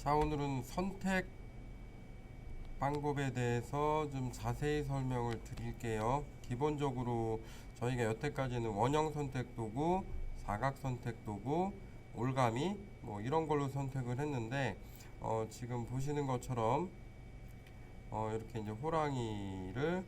자, 오늘은 선택 방법에 대해서 좀 자세히 설명을 드릴게요. 기본적으로 저희가 여태까지는 원형 선택 도구, 사각 선택 도구, 올가미 뭐 이런 걸로 선택을 했는데 지금 보시는 것처럼 이렇게 이제 호랑이를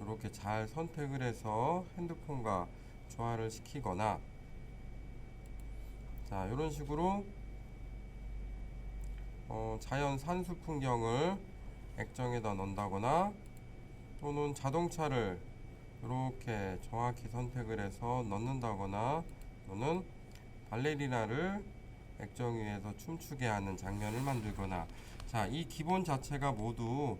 이렇게 잘 선택을 해서 핸드폰과 조화를 시키거나, 자, 이런 식으로 자연 산수 풍경을 액정에다 넣는다거나, 또는 자동차를 이렇게 정확히 선택을 해서 넣는다거나, 또는 발레리나를 액정 위에서 춤추게 하는 장면을 만들거나, 자, 이 기본 자체가 모두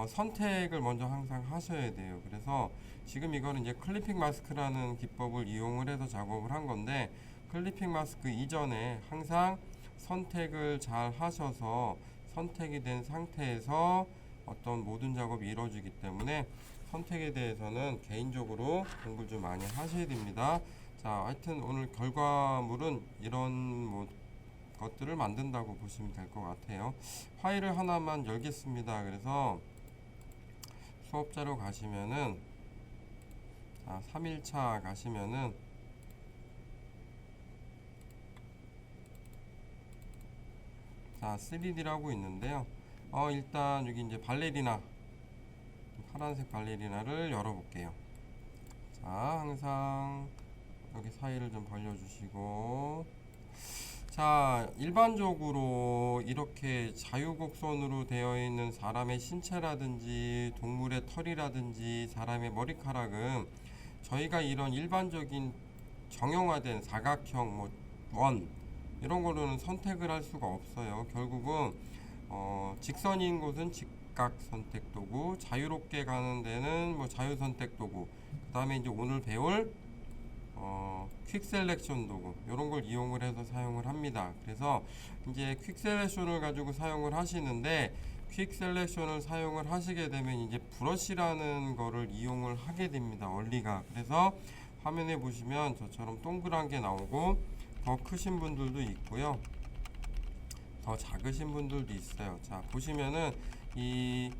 선택을 먼저 항상 하셔야 돼요. 그래서 지금 이거는 이제 클리핑 마스크라는 기법을 이용을 해서 작업을 한 건데, 클리핑 마스크 이전에 항상 선택을 잘 하셔서 선택이 된 상태에서 어떤 모든 작업이 이루어지기 때문에 선택에 대해서는 개인적으로 공부를 좀 많이 하셔야 됩니다. 자, 하여튼 오늘 결과물은 이런 것들을 만든다고 보시면 될 것 같아요. 파일을 하나만 열겠습니다. 그래서 수업자료 가시면은, 자, 3일차 가시면은, 자, 3D라고 있는데요. 일단 여기 이제 발레리나, 파란색 발레리나를 열어볼게요. 자, 항상 여기 사이를 좀 벌려주시고, 자, 일반적으로 이렇게 자유곡선으로 되어 있는 사람의 신체라든지 동물의 털이라든지 사람의 머리카락은 저희가 이런 일반적인 정형화된 사각형, 원 이런 거로는 선택을 할 수가 없어요. 결국은 직선인 곳은 직각 선택 도구, 자유롭게 가는 데는 자유 선택 도구, 그 다음에 이제 오늘 배울 퀵 셀렉션 도구 이런 걸 이용을 해서 사용을 합니다. 그래서 이제 퀵 셀렉션을 가지고 사용을 하시는데, 퀵 셀렉션을 사용을 하시게 되면 이제 브러쉬라는 거를 이용을 하게 됩니다. 원리가. 그래서 화면에 보시면 저처럼 동그란 게 나오고, 더 크신 분들도 있고요, 더 작으신 분들도 있어요. 자, 보시면은 이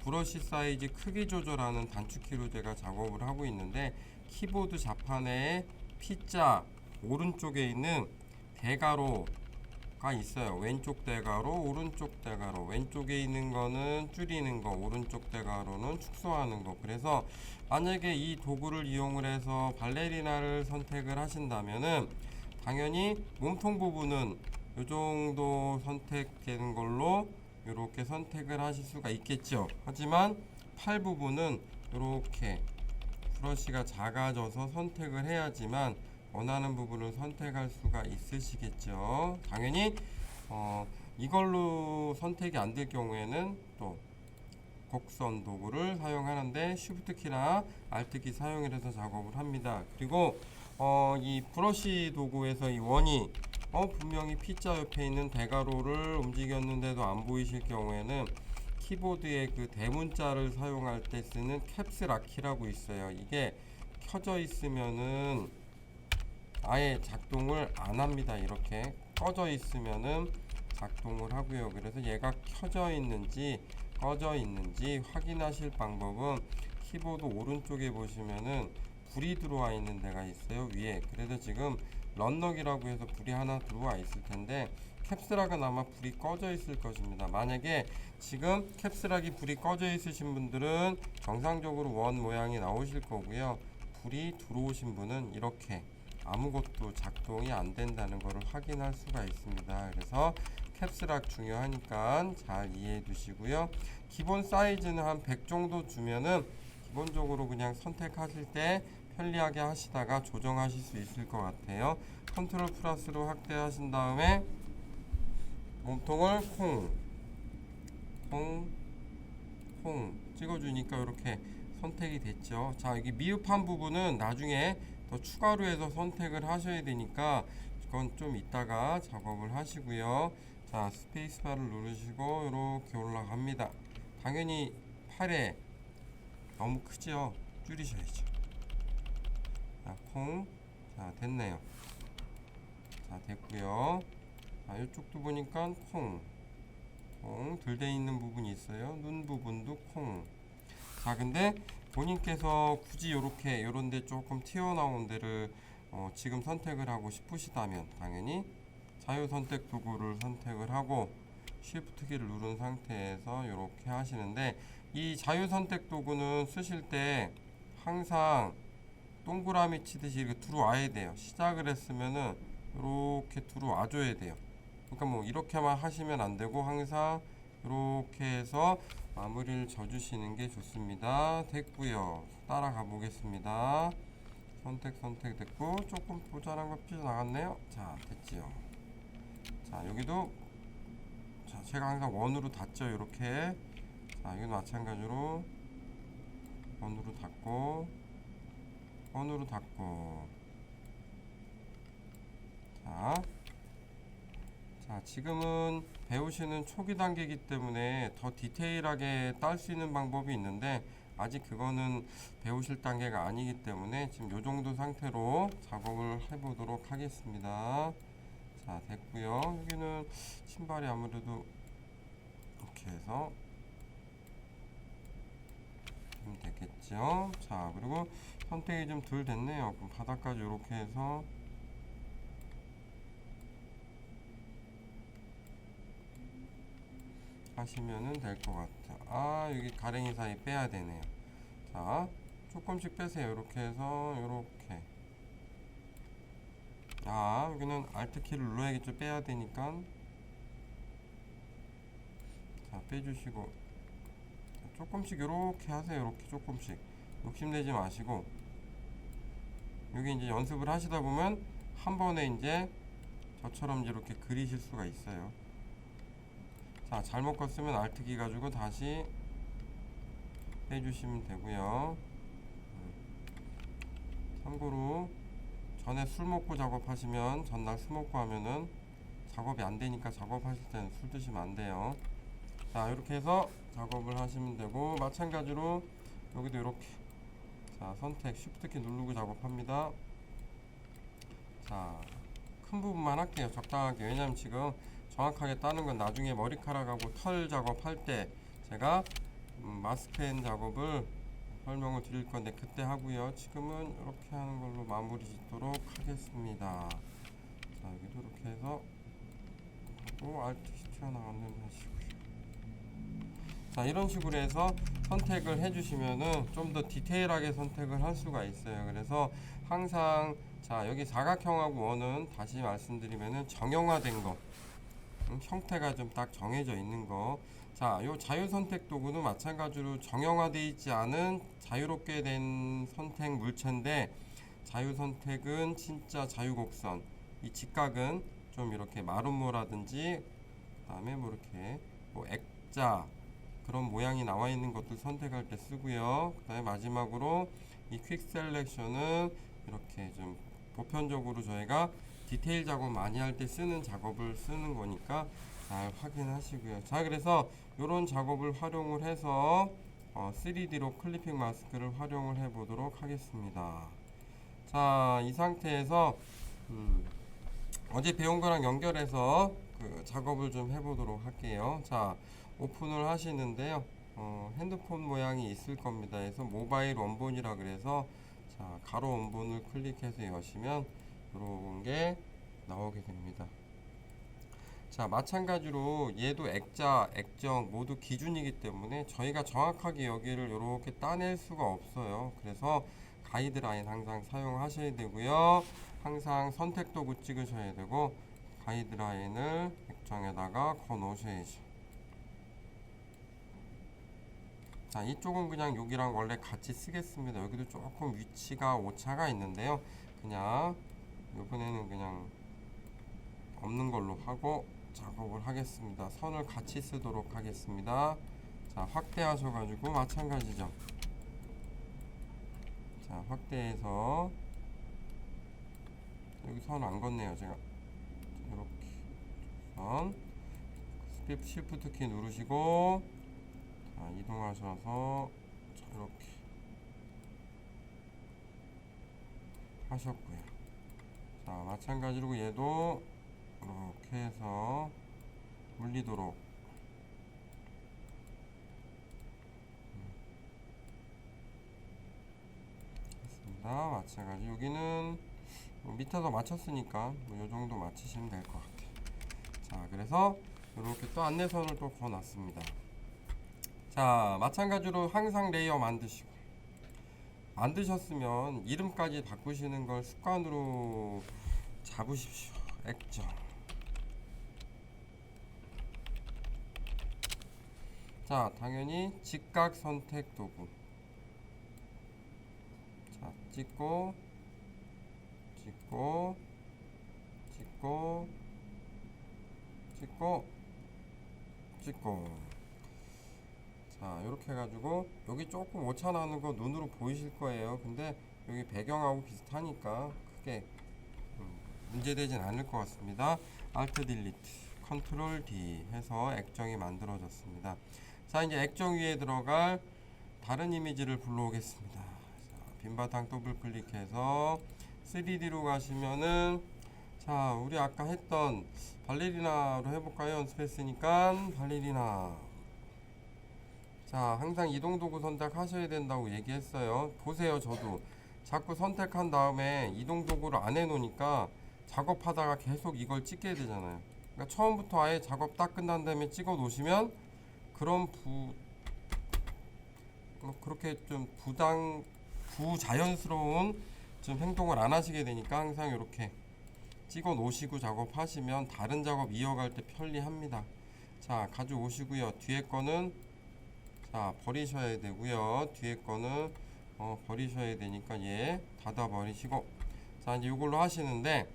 브러쉬 사이즈 크기 조절하는 단축키로 제가 작업을 하고 있는데, 키보드 자판에 P자 오른쪽에 있는 대가로가 있어요. 왼쪽 대가로, 오른쪽 대가로. 왼쪽에 있는 거는 줄이는 거, 오른쪽 대가로는 축소하는 거. 그래서 만약에 이 도구를 이용을 해서 발레리나를 선택을 하신다면은 당연히 몸통 부분은 이 정도 선택되는 걸로 이렇게 선택을 하실 수가 있겠죠. 하지만 팔 부분은 이렇게 브러쉬가 작아져서 선택을 해야지만 원하는 부분을 선택할 수가 있으시겠죠. 당연히 이걸로 선택이 안 될 경우에는 또 곡선 도구를 사용하는데 쉬프트 키나 알트 키 사용을 해서 작업을 합니다. 그리고 이 브러쉬 도구에서 이 원이 분명히 P자 옆에 있는 대가로를 움직였는데도 안 보이실 경우에는 키보드의 그 대문자를 사용할 때 쓰는 캡스락 키라고 있어요. 이게 켜져 있으면은 아예 작동을 안 합니다. 이렇게 꺼져 있으면은 작동을 하고요. 그래서 얘가 켜져 있는지 꺼져 있는지 확인하실 방법은 키보드 오른쪽에 보시면은 불이 들어와 있는 데가 있어요, 위에. 그래서 지금 런너기라고 해서 불이 하나 들어와 있을 텐데, 캡스락은 아마 불이 꺼져 있을 것입니다. 만약에 지금 캡스락이 불이 꺼져 있으신 분들은 정상적으로 원 모양이 나오실 거고요. 불이 들어오신 분은 이렇게 아무것도 작동이 안 된다는 것을 확인할 수가 있습니다. 그래서 캡스락 중요하니까 잘 이해해 두시고요. 기본 사이즈는 한 100 정도 주면은 기본적으로 그냥 선택하실 때 편리하게 하시다가 조정하실 수 있을 것 같아요. 컨트롤 플러스로 확대하신 다음에 몸통을 콩 찍어주니까 이렇게 선택이 됐죠. 자, 여기 미흡한 부분은 나중에 더 추가로 해서 선택을 하셔야 되니까 그건 좀 이따가 작업을 하시고요. 자, 스페이스바를 누르시고 이렇게 올라갑니다. 당연히 팔에 너무 크죠? 줄이셔야죠. 자, 자, 됐네요. 자, 됐고요. 자, 이쪽도 보니까 콩. 들대 있는 부분이 있어요. 눈 부분도 콩. 자, 근데 본인께서 굳이 요렇게 요런데 조금 튀어나온 데를 지금 선택을 하고 싶으시다면 당연히 자유 선택 도구를 선택을 하고 Shift 키를 누른 상태에서 이렇게 하시는데, 이 자유 선택 도구는 쓰실 때 항상 동그라미 치듯이 이렇게 들어와야 돼요. 시작을 했으면은 이렇게 들어와 줘야 돼요. 그러니까 뭐 이렇게만 하시면 안 되고 항상 이렇게 해서 마무리를 져주시는 게 좋습니다. 됐고요. 따라가 보겠습니다. 선택 됐고, 조금 모자란 거 삐져나갔네요. 자, 됐지요. 자, 여기도 자, 제가 항상 원으로 닫죠. 이렇게. 자, 여기도 마찬가지로 원으로 닫고 원으로 닫고. 자, 지금은 배우시는 초기 단계이기 때문에 더 디테일하게 딸 수 있는 방법이 있는데 아직 그거는 배우실 단계가 아니기 때문에 지금 요 정도 상태로 작업을 해보도록 하겠습니다. 자, 됐고요. 여기는 신발이 아무래도 이렇게 해서 좀 됐겠죠. 자, 그리고 선택이 좀 덜 됐네요. 그럼 바닥까지 이렇게 해서 하시면은 될 것 같아요. 아, 여기 가랭이 사이 빼야 되네요. 자, 조금씩 빼세요. 이렇게 해서 이렇게. 아, 여기는 Alt 키를 눌러야겠죠. 빼야 되니까. 자, 빼주시고. 자, 조금씩 이렇게 하세요. 이렇게 조금씩. 욕심내지 마시고. 여기 이제 연습을 하시다 보면 한 번에 이제 저처럼 이렇게 그리실 수가 있어요. 자, 잘못 껐으면 Alt 키 가지고 다시 빼주시면 되고요. 참고로 전에 술 먹고 작업하시면, 전날 술 먹고 하면은 작업이 안 되니까 작업하실 때는 술 드시면 안 돼요. 자, 이렇게 해서 작업을 하시면 되고, 마찬가지로 여기도 이렇게. 자, 선택 Shift 키 누르고 작업합니다. 자, 큰 부분만 할게요. 적당하게. 왜냐면 지금 정확하게 따는 건 나중에 머리카락하고 털 작업할 때 제가 마스크앤 작업을 설명을 드릴 건데 그때 하고요. 지금은 이렇게 하는 걸로 마무리 짓도록 하겠습니다. 자, 여기도 이렇게 해서 하고 Alt 튀어나가는 하시고요. 자, 이런 식으로 해서 선택을 해주시면은 좀 더 디테일하게 선택을 할 수가 있어요. 그래서 항상 자, 여기 사각형하고 원은 다시 말씀드리면은 정형화된 거, 형태가 좀 딱 정해져 있는 거. 자, 요 자유 선택 도구는 마찬가지로 정형화되어 있지 않은 자유롭게 된 선택 물체인데, 자유 선택은 진짜 자유 곡선, 이 직각은 좀 이렇게 마름모라든지 그다음에 뭐 이렇게 뭐 액자 그런 모양이 나와 있는 것들 선택할 때 쓰고요. 그다음에 마지막으로 이 퀵 셀렉션은 이렇게 좀 보편적으로 저희가 디테일 작업 많이 할 때 쓰는 작업을 쓰는 거니까 잘 확인하시고요. 자, 그래서 이런 작업을 활용을 해서 3D로 클리핑 마스크를 활용을 해 보도록 하겠습니다. 자, 이 상태에서 어제 배운 거랑 연결해서 그 작업을 좀 해보도록 할게요. 자, 오픈을 하시는데요. 핸드폰 모양이 있을 겁니다. 그래서 모바일 원본이라 그래서 자, 가로 원본을 클릭해서 여시면 이런 게 나오게 됩니다. 자, 마찬가지로 얘도 액자, 액정 모두 기준이기 때문에 저희가 정확하게 여기를 이렇게 따낼 수가 없어요. 그래서 가이드라인 항상 사용하셔야 되고요. 항상 선택 도구 찍으셔야 되고 가이드라인을 액정에다가 거 놓으셔야죠. 자, 이쪽은 그냥 여기랑 원래 같이 쓰겠습니다. 여기도 조금 위치가 오차가 있는데요. 그냥 이번에는 그냥 없는 걸로 하고 작업을 하겠습니다. 선을 같이 쓰도록 하겠습니다. 자, 확대하셔가지고 마찬가지죠. 자, 확대해서 여기 선 안 걷네요. 제가 이렇게 선 Shift 키 누르시고 자, 이동하셔서 이렇게 하셨고요. 자, 마찬가지로 얘도 이렇게 해서 물리도록 맞췄습니다. 마찬가지 여기는 뭐 밑에서 맞췄으니까 뭐 요정도 맞추시면 될 것 같아요. 자, 그래서 이렇게 또 안내선을 또 그어놨습니다. 자, 마찬가지로 항상 레이어 만드셨으면 이름까지 바꾸시는 걸 습관으로 잡으십시오. 액정. 자, 당연히 직각 선택 도구. 자, 찍고 찍고 찍고 찍고 찍고. 자, 이렇게 해가지고 여기 조금 오차 나는 거 눈으로 보이실 거예요. 근데 여기 배경하고 비슷하니까 크게 문제되진 않을 것 같습니다. Alt Delete, Ctrl D 해서 액정이 만들어졌습니다. 자, 이제 액정 위에 들어갈 다른 이미지를 불러오겠습니다. 자, 빈 바탕 더블 클릭해서 3D로 가시면은, 자, 우리 아까 했던 발레리나로 해볼까요? 연습했으니까 발레리나. 자, 항상 이동 도구 선택하셔야 된다고 얘기했어요. 보세요. 저도 자꾸 선택한 다음에 이동 도구를 안 해놓으니까 작업하다가 계속 이걸 찍게 되잖아요. 그러니까 처음부터 아예 작업 딱 끝난 다음에 찍어 놓으시면 그런 그렇게 좀 부자연스러운 좀 행동을 안 하시게 되니까 항상 이렇게 찍어 놓으시고 작업하시면 다른 작업 이어갈 때 편리합니다. 자, 가져오시고요. 뒤에 거는 자, 버리셔야 되고요. 뒤에 거는 버리셔야 되니까 얘 닫아 버리시고. 자, 이제 이걸로 하시는데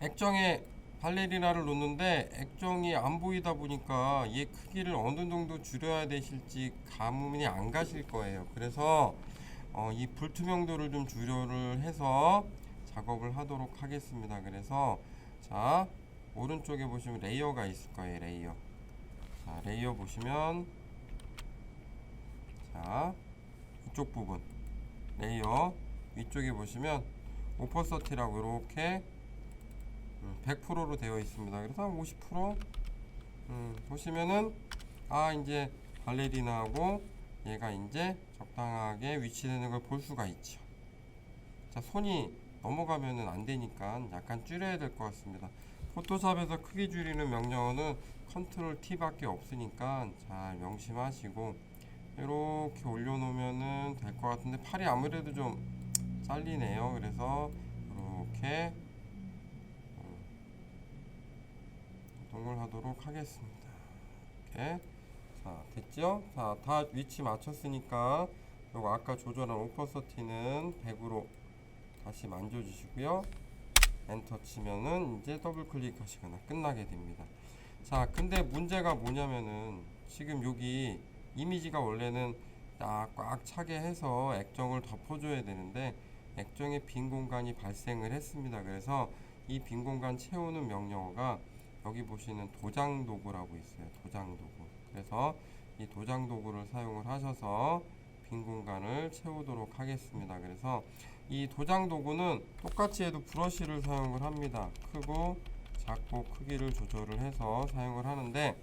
액정에 발레리나를 놓는데 액정이 안 보이다 보니까 얘 크기를 어느 정도 줄여야 되실지 감이 안 가실 거예요. 그래서 이 불투명도를 좀 줄여를 해서 작업을 하도록 하겠습니다. 그래서 자, 오른쪽에 보시면 레이어가 있을 거예요. 레이어. 자, 레이어 보시면 자, 이쪽 부분 레이어 위쪽에 보시면 오퍼서티라고 이렇게 100%로 되어 있습니다. 그래서 한 50% 보시면은 이제 발레리나하고 얘가 이제 적당하게 위치되는 걸 볼 수가 있죠. 자, 손이 넘어가면은 안 되니까 약간 줄여야 될 것 같습니다. 포토샵에서 크기 줄이는 명령어는 컨트롤 T 밖에 없으니까 잘 명심하시고 이렇게 올려놓으면은 될 것 같은데 팔이 아무래도 좀 잘리네요. 그래서 이렇게 이동을 하도록 하겠습니다. 이렇게. 자, 됐죠? 자, 다 위치 맞췄으니까 요거 아까 조절한 오퍼서티는 100으로 다시 만져주시고요. 엔터 치면은 이제 더블 클릭하시거나 끝나게 됩니다. 자, 근데 문제가 뭐냐면은 지금 여기 이미지가 원래는 딱 꽉 차게 해서 액정을 덮어줘야 되는데 액정에 빈 공간이 발생을 했습니다. 그래서 이 빈 공간 채우는 명령어가 여기 보시는 도장 도구라고 있어요. 도장 도구. 그래서 이 도장 도구를 사용을 하셔서 빈 공간을 채우도록 하겠습니다. 그래서 이 도장 도구는 똑같이 해도 브러쉬를 사용을 합니다. 크고 작고 크기를 조절을 해서 사용을 하는데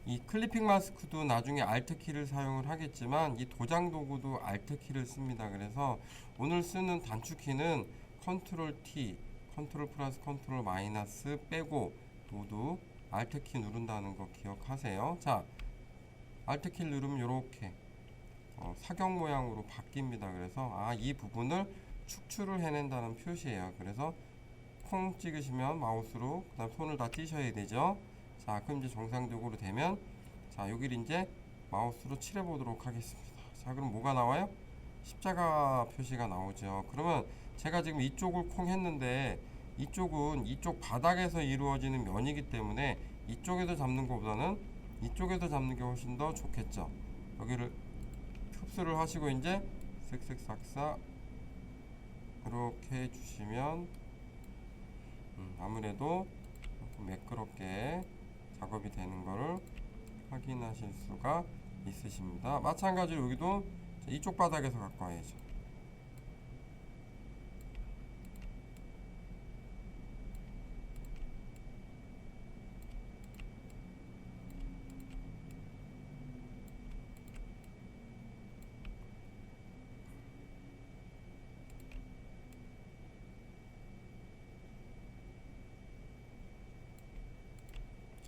이 클리핑 마스크도 나중에 Alt 키를 사용을 하겠지만 이 도장 도구도 Alt 키를 씁니다. 그래서 오늘 쓰는 단축키는 Ctrl T, Ctrl 플러스 Ctrl 마이너스 빼고 모두 Alt 키 누른다는 거 기억하세요. 자, Alt 키를 누르면 이렇게 사경 모양으로 바뀝니다. 그래서 이 부분을 축출을 해낸다는 표시예요. 그래서 콩 찍으시면 마우스로 그다음 손을 다 띄셔야 되죠. 자, 그럼 이제 정상적으로 되면 자, 여기를 이제 마우스로 칠해 보도록 하겠습니다. 자, 그럼 뭐가 나와요? 십자가 표시가 나오죠. 그러면 제가 지금 이쪽을 콩 했는데 이쪽은 이쪽 바닥에서 이루어지는 면이기 때문에 이쪽에서 잡는 것보다는 이쪽에서 잡는 게 훨씬 더 좋겠죠. 여기를 흡수를 하시고 이제 쓱쓱 이렇게 해주시면 아무래도 매끄럽게 작업이 되는 것을 확인하실 수가 있으십니다. 마찬가지로 여기도 이쪽 바닥에서 갖고 와야죠.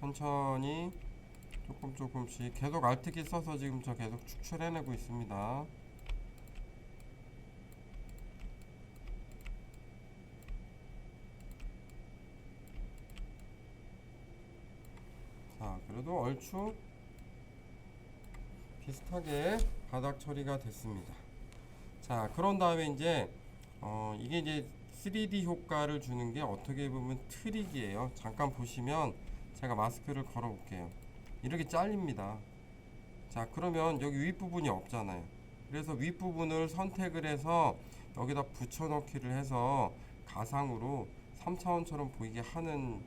천천히 조금씩 계속 Alt키 써서 지금 저 계속 축출해내고 있습니다. 자, 그래도 얼추 비슷하게 바닥 처리가 됐습니다. 자, 그런 다음에 이제 이게 이제 3D 효과를 주는 게 어떻게 보면 트릭이에요. 잠깐 보시면 제가 마스크를 걸어 볼게요. 이렇게 잘립니다. 자, 그러면 여기 윗부분이 없잖아요. 그래서 윗부분을 선택을 해서 여기다 붙여넣기를 해서 가상으로 3차원처럼 보이게 하는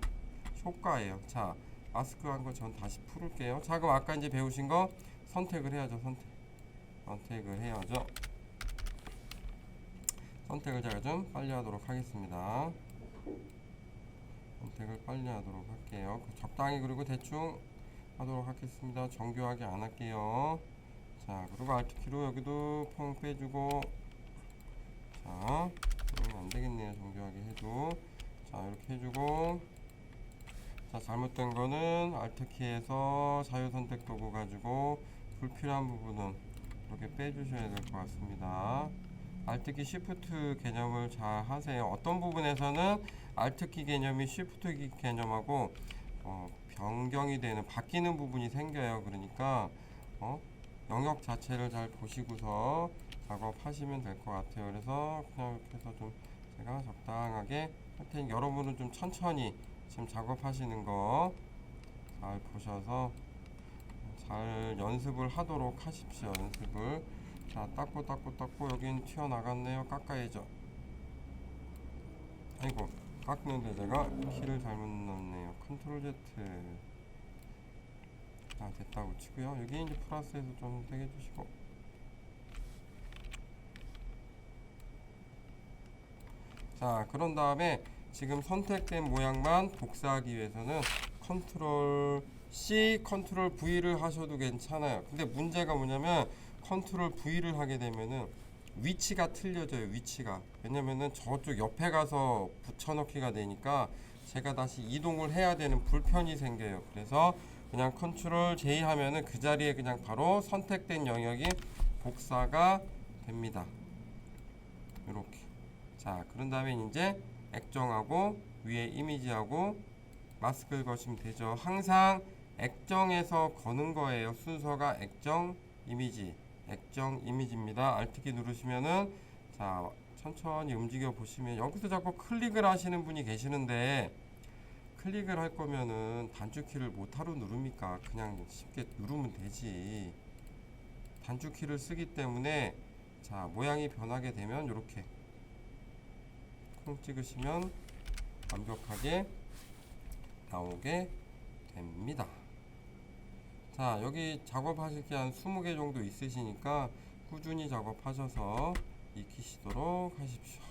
효과예요. 자, 마스크 한 거 전 다시 풀을게요. 자, 그럼 아까 이제 배우신 거 선택을 해야죠. 선택을 해야죠. 선택을 제가 좀 빨리 하도록 하겠습니다. 선택을 빨리 하도록 할게요. 적당히 그리고 대충 하도록 하겠습니다. 정교하게 안 할게요. 자, 그리고 Alt키로 여기도 펑 빼주고, 자, 안 되겠네요. 정교하게 해도. 자, 이렇게 해주고, 자, 잘못된 거는 Alt키에서 자유선택 도구 가지고 불필요한 부분은 이렇게 빼주셔야 될 것 같습니다. Alt키 Shift 개념을 잘 하세요. 어떤 부분에서는 Alt키 개념이 Shift 개념하고 변경이 되는, 바뀌는 부분이 생겨요. 그러니까 영역 자체를 잘 보시고서 작업하시면 될 것 같아요. 그래서 그냥 이렇게 해서 좀 제가 적당하게 할 테니 여러분은 좀 천천히 지금 작업하시는 거 잘 보셔서 잘 연습을 하도록 하십시오. 연습을. 자, 닦고 여긴 튀어나갔네요. 깎아야죠. 아이고, 깎는데 제가 키를 잘못 넣었네요. 컨트롤 Z. 자, 됐다고 치고요. 여기 이제 플러스에서 좀 되게 해주시고, 자, 그런 다음에 지금 선택된 모양만 복사하기 위해서는 컨트롤 C, 컨트롤 V를 하셔도 괜찮아요. 근데 문제가 뭐냐면 컨트롤 V를 하게 되면은 위치가 틀려져요. 위치가. 왜냐면은 저쪽 옆에 가서 붙여넣기가 되니까 제가 다시 이동을 해야 되는 불편이 생겨요. 그래서 그냥 컨트롤 J 하면은 그 자리에 그냥 바로 선택된 영역이 복사가 됩니다. 이렇게. 자, 그런 다음에 이제 액정하고 위에 이미지하고 마스크를 거시면 되죠. 항상 액정에서 거는 거예요. 순서가 액정, 이미지입니다. Alt키 누르시면은, 자, 천천히 움직여 보시면 여기서 자꾸 클릭을 하시는 분이 계시는데, 클릭을 할 거면은 단축키를 뭐하러 누릅니까? 그냥 쉽게 누르면 되지. 단축키를 쓰기 때문에, 자, 모양이 변하게 되면 이렇게 콩 찍으시면 완벽하게 나오게 됩니다. 자, 여기 작업하실 게 한 20개 정도 있으시니까 꾸준히 작업하셔서 익히시도록 하십시오.